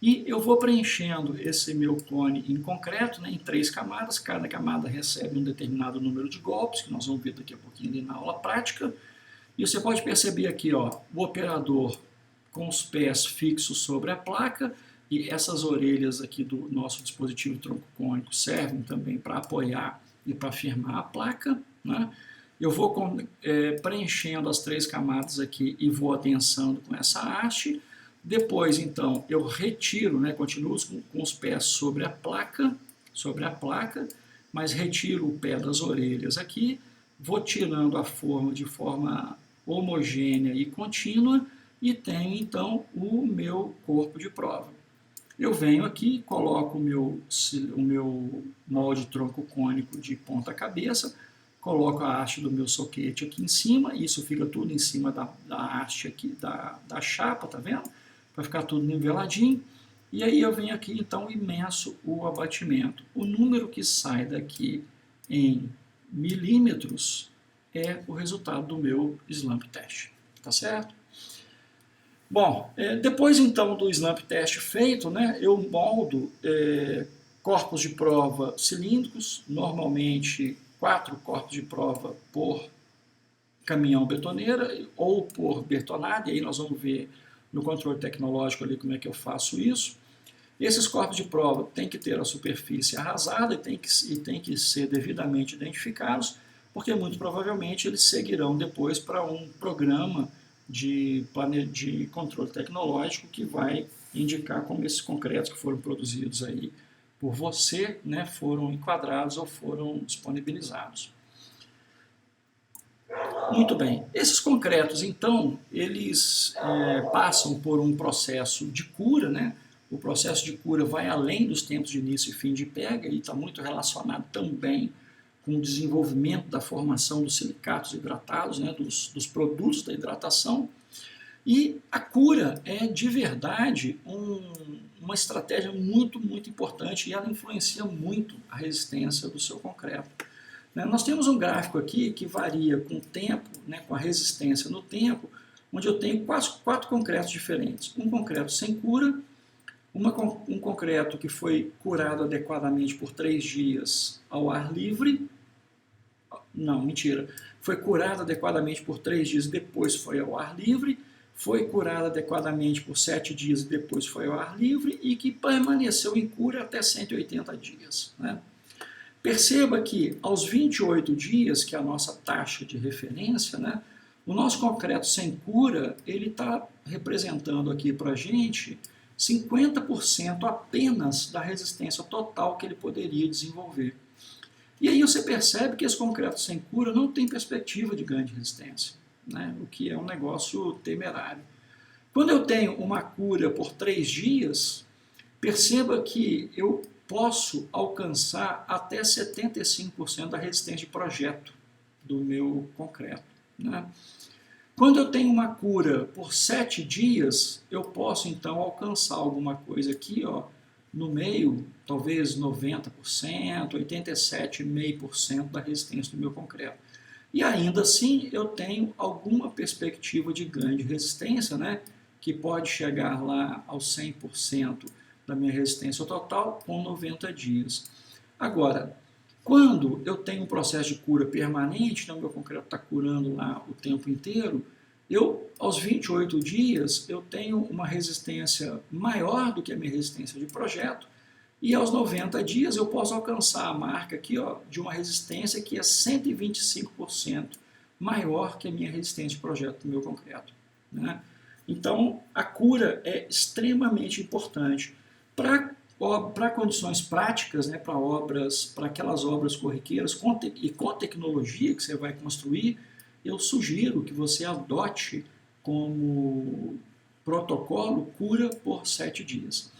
e eu vou preenchendo esse meu cone em concreto, né, em 3 camadas, cada camada recebe um determinado número de golpes, que nós vamos ver daqui a pouquinho ali na aula prática, e você pode perceber aqui, o operador com os pés fixos sobre a placa, e essas orelhas aqui do nosso dispositivo tronco cônico servem também para apoiar e para firmar a placa, né? Eu vou preenchendo as 3 camadas aqui e vou adensando com essa haste. Depois, então, eu retiro, né, continuo com os pés sobre a placa, mas retiro o pé das orelhas aqui, vou tirando a forma de forma homogênea e contínua e tenho, então, o meu corpo de prova. Eu venho aqui, coloco o meu molde tronco cônico de ponta cabeça, coloco a haste do meu soquete aqui em cima, isso fica tudo em cima da haste aqui, da chapa, tá vendo? Para ficar tudo niveladinho. E aí eu venho aqui então e meço o abatimento. O número que sai daqui em milímetros é o resultado do meu slump test, tá certo? Bom, depois então do slump test feito, né, eu moldo corpos de prova cilíndricos, normalmente 4 corpos de prova por caminhão betoneira ou por betonada, e aí nós vamos ver no controle tecnológico ali como é que eu faço isso. Esses corpos de prova têm que ter a superfície arrasada e tem que ser devidamente identificados. porque muito provavelmente eles seguirão depois para um programa de controle tecnológico que vai indicar como esses concretos que foram produzidos aí por você, né, foram enquadrados ou foram disponibilizados. Muito bem. Esses concretos, então, eles passam por um processo de cura, né? O processo de cura vai além dos tempos de início e fim de pega e está muito relacionado também com o desenvolvimento da formação dos silicatos hidratados, né? dos produtos da hidratação. E a cura é, de verdade, uma estratégia muito, muito importante e ela influencia muito a resistência do seu concreto. Nós temos um gráfico aqui que varia com o tempo, né, com a resistência no tempo, onde eu tenho quatro concretos diferentes. Um concreto sem cura, um concreto que foi curado adequadamente por 3 dias ao ar livre. Não, mentira. Foi curado adequadamente por 3 dias e depois foi ao ar livre. Foi curado adequadamente por 7 dias e depois foi ao ar livre e que permaneceu em cura até 180 dias. Né? Perceba que aos 28 dias, que é a nossa taxa de referência, né, o nosso concreto sem cura, ele está representando aqui para a gente 50% apenas da resistência total que ele poderia desenvolver. E aí você percebe que esse concreto sem cura não tem perspectiva de ganho de resistência, né, o que é um negócio temerário. Quando eu tenho uma cura por 3 dias, perceba que eu posso alcançar até 75% da resistência de projeto do meu concreto. Né? Quando eu tenho uma cura por 7 dias, eu posso então alcançar alguma coisa aqui, ó, no meio, talvez 90%, 87,5% da resistência do meu concreto. E ainda assim eu tenho alguma perspectiva de ganho de resistência, né, que pode chegar lá aos 100% da minha resistência total com 90 dias. Agora, quando eu tenho um processo de cura permanente, então meu concreto está curando lá o tempo inteiro, aos 28 dias, eu tenho uma resistência maior do que a minha resistência de projeto, e aos 90 dias eu posso alcançar a marca aqui, ó, de uma resistência que é 125% maior que a minha resistência de projeto do meu concreto. Né? Então, a cura é extremamente importante. Para condições práticas, né, para aquelas obras corriqueiras com tecnologia que você vai construir, eu sugiro que você adote como protocolo cura por 7 dias.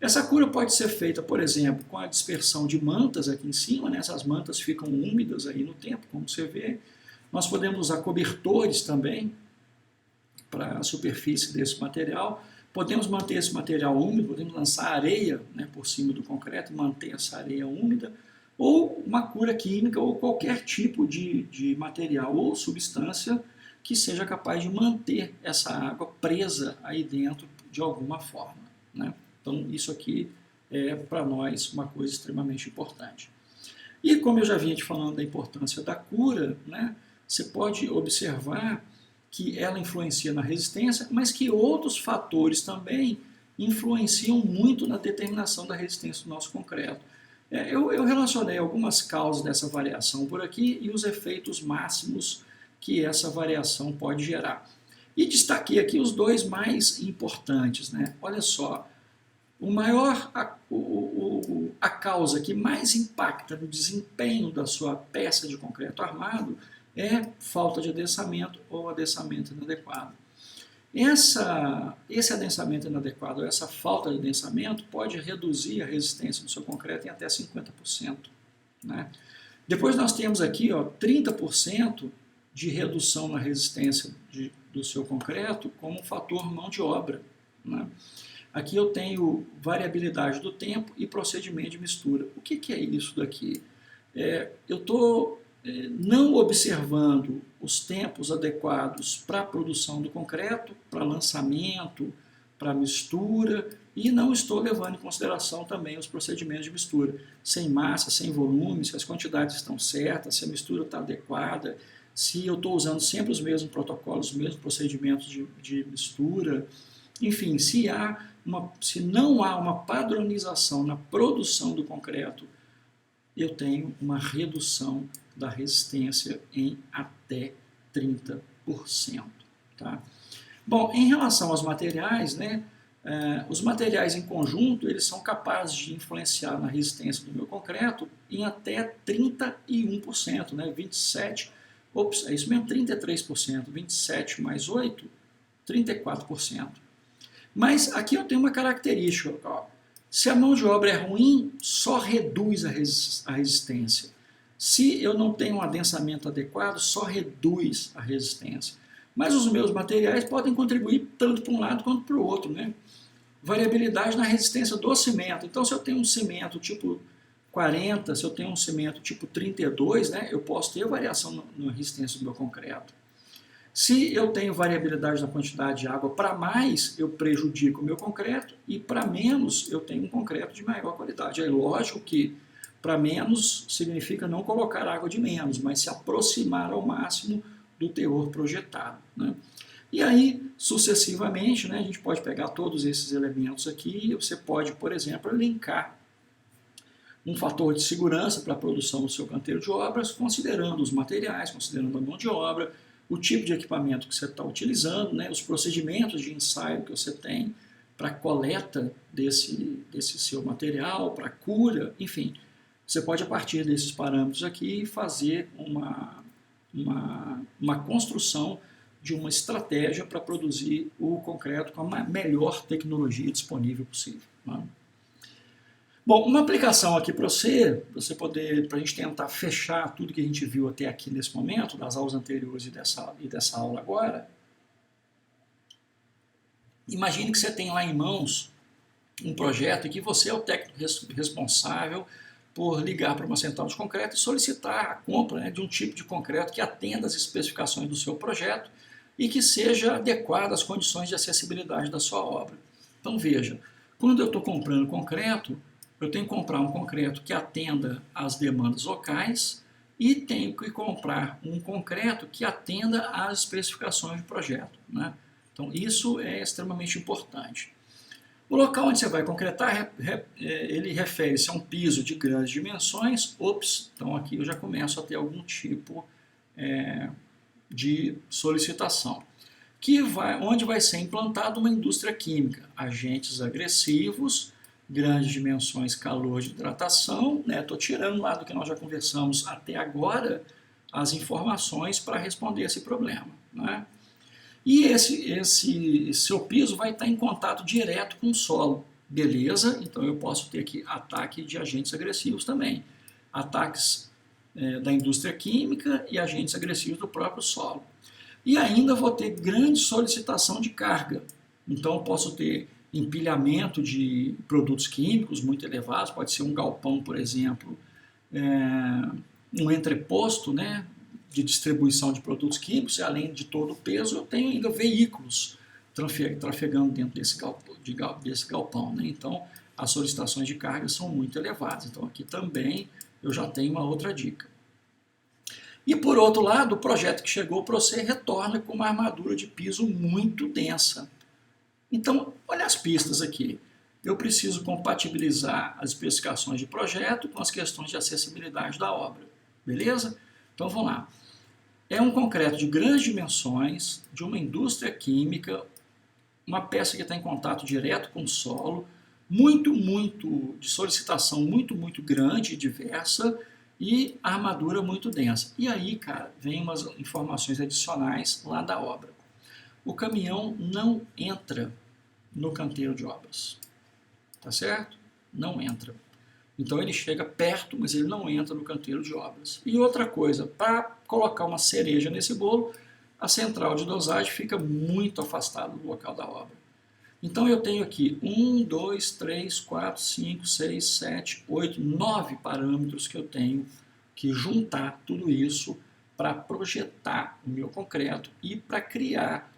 Essa cura pode ser feita, por exemplo, com a dispersão de mantas aqui em cima, né, essas mantas ficam úmidas aí no tempo, como você vê. Nós podemos usar cobertores também para a superfície desse material. Podemos manter esse material úmido, podemos lançar areia, né, por cima do concreto e manter essa areia úmida, ou uma cura química ou qualquer tipo de material ou substância que seja capaz de manter essa água presa aí dentro de alguma forma. Né? Então isso aqui é para nós uma coisa extremamente importante. E como eu já vinha te falando da importância da cura, né, você pode observar que ela influencia na resistência, mas que outros fatores também influenciam muito na determinação da resistência do nosso concreto. Eu relacionei algumas causas dessa variação por aqui e os efeitos máximos que essa variação pode gerar. E destaquei aqui os dois mais importantes. Né? Olha só, a causa que mais impacta no desempenho da sua peça de concreto armado é falta de adensamento ou adensamento inadequado. Esse adensamento inadequado, essa falta de adensamento pode reduzir a resistência do seu concreto em até 50%. Né? Depois nós temos aqui, ó, 30% de redução na resistência do seu concreto como fator mão de obra. Né? Aqui eu tenho variabilidade do tempo e procedimento de mistura. O que é isso daqui? Eu estou não observando os tempos adequados para a produção do concreto, para lançamento, para mistura, e não estou levando em consideração também os procedimentos de mistura, sem massa, sem volume, se as quantidades estão certas, se a mistura está adequada, se eu estou usando sempre os mesmos protocolos, os mesmos procedimentos de mistura, enfim, se não há uma padronização na produção do concreto, eu tenho uma redução da resistência em até 30%. Tá? Bom, em relação aos materiais, né, os materiais em conjunto eles são capazes de influenciar na resistência do meu concreto em até 31%, né, 27%, é isso mesmo, 33%, 27 mais 8, 34%. Mas aqui eu tenho uma característica, ó, se a mão de obra é ruim, só reduz a resistência. Se eu não tenho um adensamento adequado, só reduz a resistência. Mas os meus materiais podem contribuir tanto para um lado quanto para o outro, né? Variabilidade na resistência do cimento. Então, se eu tenho um cimento tipo 40, se eu tenho um cimento tipo 32, né, eu posso ter variação na resistência do meu concreto. Se eu tenho variabilidade na quantidade de água, para mais eu prejudico o meu concreto e para menos eu tenho um concreto de maior qualidade. É lógico que para menos significa não colocar água de menos, mas se aproximar ao máximo do teor projetado, né? E aí, sucessivamente, né, a gente pode pegar todos esses elementos aqui e você pode, por exemplo, linkar um fator de segurança para a produção do seu canteiro de obras, considerando os materiais, considerando a mão de obra, o tipo de equipamento que você está utilizando, né, os procedimentos de ensaio que você tem para a coleta desse seu material, para a cura, enfim. Você pode, a partir desses parâmetros aqui, fazer uma construção de uma estratégia para produzir o concreto com a melhor tecnologia disponível possível, né? Bom, uma aplicação aqui para você poder, para a gente tentar fechar tudo que a gente viu até aqui nesse momento, das aulas anteriores e dessa aula agora. Imagine que você tem lá em mãos um projeto e que você é o técnico responsável por ligar para uma central de concreto e solicitar a compra, né, de um tipo de concreto que atenda às especificações do seu projeto e que seja adequado às condições de acessibilidade da sua obra. Então veja, quando eu estou comprando concreto, eu tenho que comprar um concreto que atenda às demandas locais e tenho que comprar um concreto que atenda às especificações do projeto, né? Então isso é extremamente importante. O local onde você vai concretar, ele refere-se a um piso de grandes dimensões. Então aqui eu já começo a ter algum tipo de solicitação. Onde vai ser implantada uma indústria química, agentes agressivos, grandes dimensões, calor de hidratação, né? Estou tirando lá do que nós já conversamos até agora as informações para responder esse problema, né? E esse seu piso vai estar em contato direto com o solo, beleza? Então eu posso ter aqui ataque de agentes agressivos também, ataques da indústria química e agentes agressivos do próprio solo. E ainda vou ter grande solicitação de carga, então eu posso ter empilhamento de produtos químicos muito elevados, pode ser um galpão, por exemplo, um entreposto, né, de distribuição de produtos químicos, e além de todo o peso, eu tenho ainda veículos trafegando dentro desse galpão, né? Então, as solicitações de carga são muito elevadas. Então, aqui também eu já tenho uma outra dica. E, por outro lado, o projeto que chegou para você retorna com uma armadura de piso muito densa. Então, olha as pistas aqui. Eu preciso compatibilizar as especificações de projeto com as questões de acessibilidade da obra. Beleza? Então, vamos lá. É um concreto de grandes dimensões, de uma indústria química, uma peça que está em contato direto com o solo, de solicitação muito grande e diversa, e armadura muito densa. E aí, cara, vem umas informações adicionais lá da obra. O caminhão não entra no canteiro de obras, tá certo? Não entra. Então ele chega perto, mas ele não entra no canteiro de obras. E outra coisa, para colocar uma cereja nesse bolo, a central de dosagem fica muito afastada do local da obra. Então eu tenho aqui 1, 2, 3, 4, 5, 6, 7, 8, 9 parâmetros que eu tenho que juntar tudo isso para projetar o meu concreto e para criar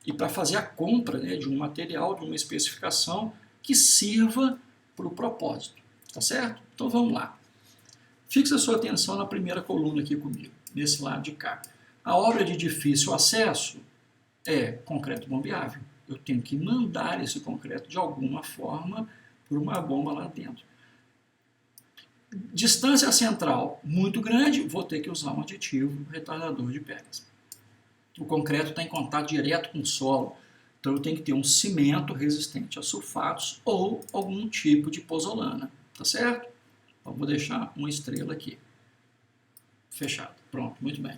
e para fazer a compra, né, de um material, de uma especificação que sirva para o propósito, tá certo? Então vamos lá. Fixe a sua atenção na primeira coluna aqui comigo, nesse lado de cá. A obra de difícil acesso é concreto bombeável. Eu tenho que mandar esse concreto de alguma forma por uma bomba lá dentro. Distância central muito grande, vou ter que usar um aditivo retardador de pegas. O concreto está em contato direto com o solo, então eu tenho que ter um cimento resistente a sulfatos ou algum tipo de pozolana, tá certo? Então vou deixar uma estrela aqui. Fechado. Pronto, muito bem.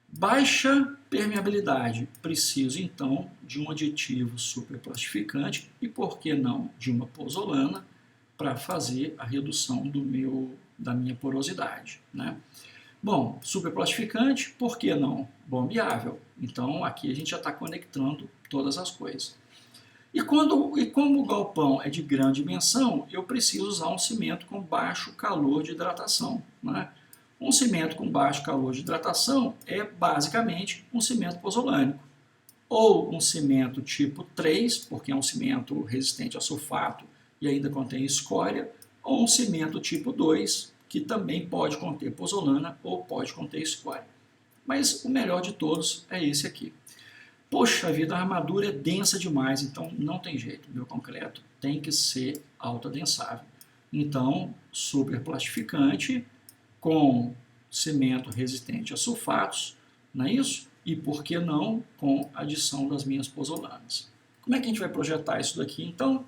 Baixa permeabilidade. Preciso então de um aditivo superplastificante e, por que não, de uma pozolana para fazer a redução da minha porosidade, né? Bom, superplastificante, por que não? Bombeável. Então aqui a gente já está conectando todas as coisas. E como o galpão é de grande dimensão, eu preciso usar um cimento com baixo calor de hidratação, né? Um cimento com baixo calor de hidratação é basicamente um cimento pozolânico. Ou um cimento tipo 3, porque é um cimento resistente a sulfato e ainda contém escória, ou um cimento tipo 2, que também pode conter pozolana ou pode conter escória. Mas o melhor de todos é esse aqui. Poxa vida, a armadura é densa demais, então não tem jeito. Meu concreto tem que ser autoadensável. Então, superplastificante com cimento resistente a sulfatos, não é isso? E por que não com adição das minhas pozolanas. Como é que a gente vai projetar isso daqui? Então,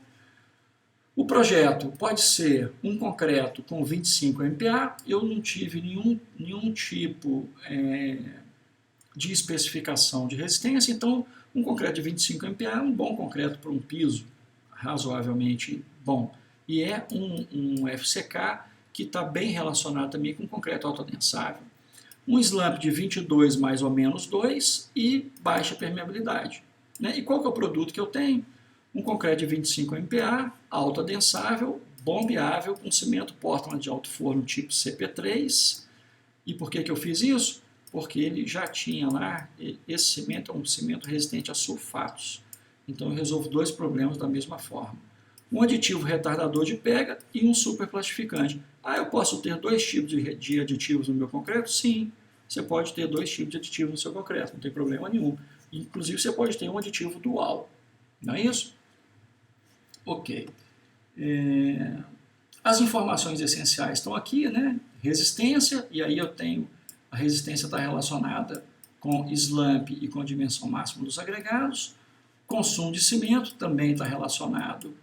o projeto pode ser um concreto com 25 MPa, eu não tive nenhum tipo de especificação de resistência, então um concreto de 25 MPa é um bom concreto para um piso razoavelmente bom. E é um FCK que está bem relacionado também com concreto autoadensável. Um slump de 22 mais ou menos 2 e baixa permeabilidade, né? E qual que é o produto que eu tenho? Um concreto de 25 MPa, autoadensável, bombeável, com cimento Portland de alto forno tipo CP3. E por que eu fiz isso? Porque ele já tinha lá, esse cimento é um cimento resistente a sulfatos. Então eu resolvo dois problemas da mesma forma. Um aditivo retardador de pega e um superplastificante. Ah, eu posso ter dois tipos de aditivos no meu concreto? Sim, você pode ter dois tipos de aditivos no seu concreto, não tem problema nenhum. Inclusive você pode ter um aditivo dual, não é isso? Ok. As informações essenciais estão aqui, né? Resistência, e aí eu tenho, a resistência está relacionada com slump e com a dimensão máxima dos agregados. Consumo de cimento também está relacionado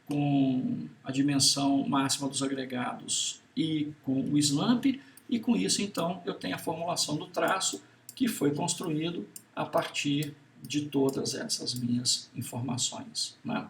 com a dimensão máxima dos agregados e com o slump, e com isso então eu tenho a formulação do traço que foi construído a partir de todas essas minhas informações, né?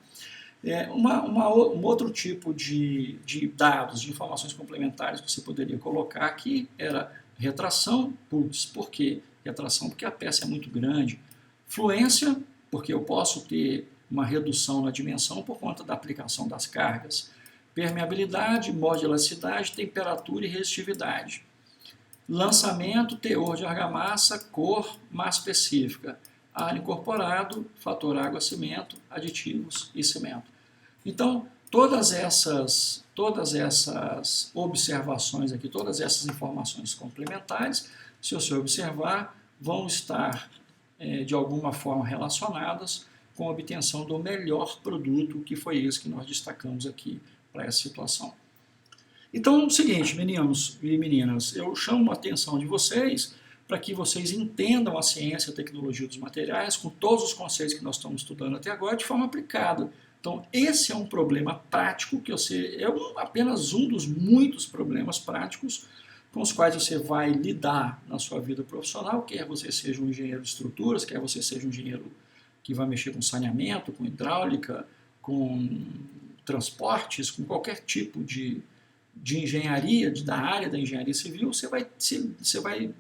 Um outro tipo de dados, de informações complementares que você poderia colocar aqui era retração. Putz, por quê? Retração porque a peça é muito grande. Fluência, porque eu posso ter uma redução na dimensão por conta da aplicação das cargas. Permeabilidade, modo de elasticidade, temperatura e resistividade. Lançamento, teor de argamassa, cor, massa específica. Ar incorporado, fator água-cimento, aditivos e cimento. Então, todas essas observações aqui, todas essas informações complementares, se você observar, vão estar de alguma forma relacionadas com a obtenção do melhor produto, que foi esse que nós destacamos aqui para essa situação. Então, é o seguinte, meninos e meninas, eu chamo a atenção de vocês para que vocês entendam a ciência e a tecnologia dos materiais com todos os conceitos que nós estamos estudando até agora de forma aplicada. Então, esse é um problema prático que apenas um dos muitos problemas práticos com os quais você vai lidar na sua vida profissional, quer você seja um engenheiro de estruturas, quer você seja um engenheiro que vai mexer com saneamento, com hidráulica, com transportes, com qualquer tipo de engenharia, da área da engenharia civil, você vai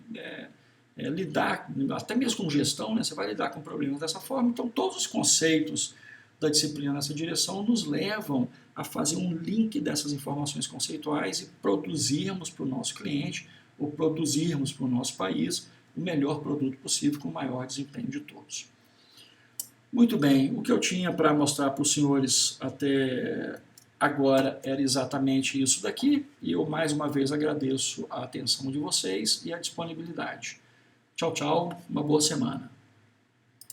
lidar, até mesmo com gestão, né, você vai lidar com problemas dessa forma. Então, todos os conceitos da disciplina nessa direção nos levam a fazer um link dessas informações conceituais e produzirmos para o nosso cliente ou produzirmos para o nosso país o melhor produto possível com o maior desempenho de todos. Muito bem, o que eu tinha para mostrar para os senhores até agora era exatamente isso daqui, e eu mais uma vez agradeço a atenção de vocês e a disponibilidade. Tchau, tchau, uma boa semana.